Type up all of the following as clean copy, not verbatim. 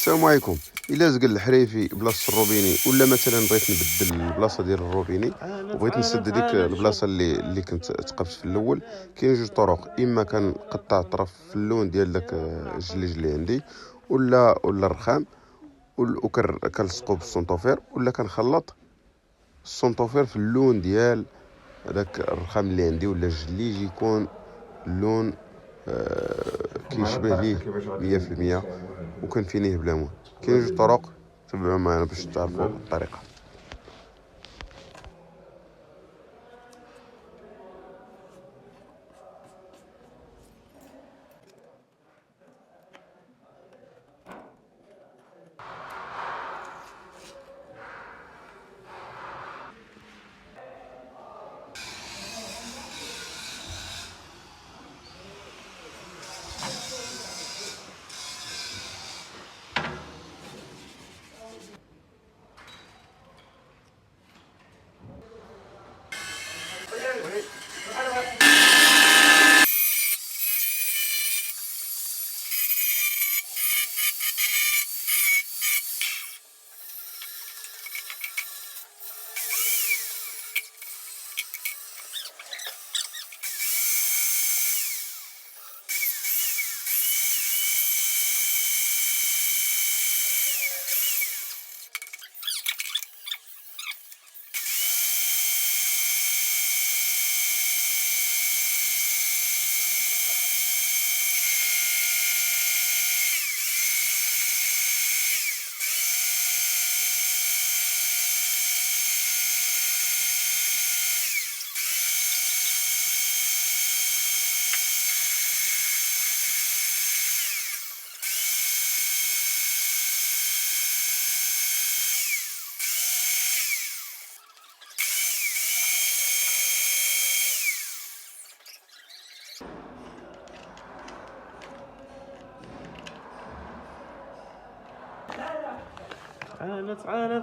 السلام عليكم. الا زق الحريفي بلاصه الروبيني، ولا مثلا بغيت نبدل البلاصه ديال الروبيني وبغيت نسد ديك البلاصه اللي كنت تقبت في الاول، كاين جوج طرق. اما كنقطع الطرف في اللون ديال داك الجليج اللي عندي، ولا الرخام، وكنلصقو بالسونطوفير، ولا كنخلط السونطوفير في اللون ديال هذاك الرخام اللي عندي ولا الجليج، يكون اللون كيشبه ليه 100%، وكنفينيه بلا مول. كاين جوج طرق، تبعوا معنا باش تعرفوا الطريقه.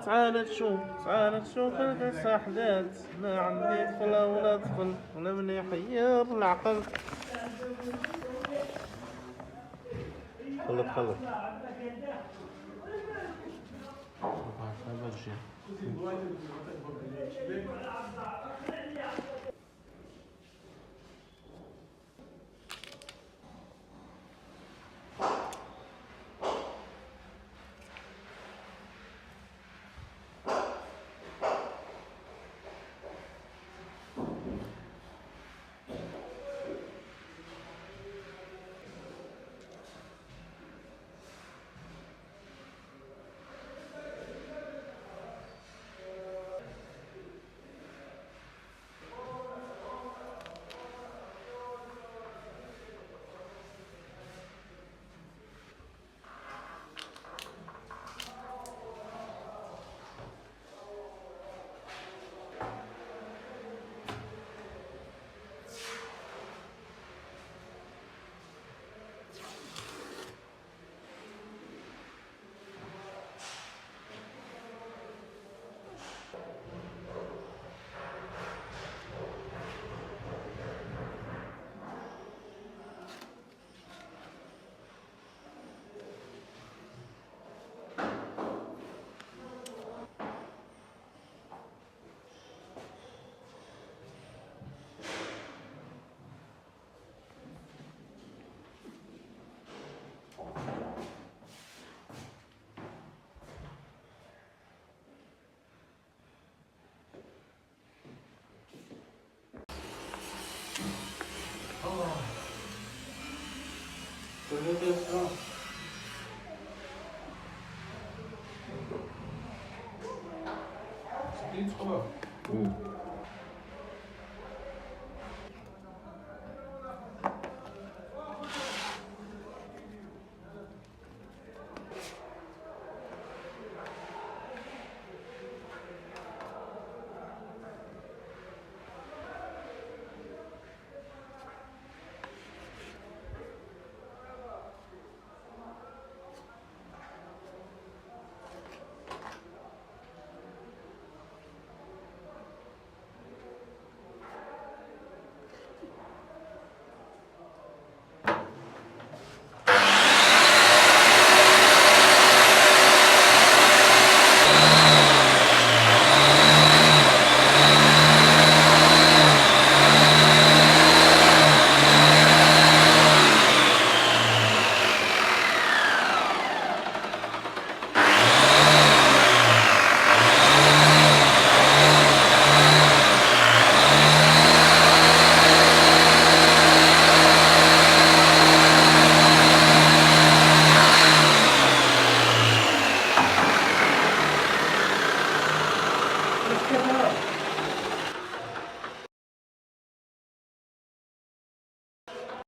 تعال تشوف الصحدات، ما عندي دخل ولا دخل ولا من يحير العقل. خلط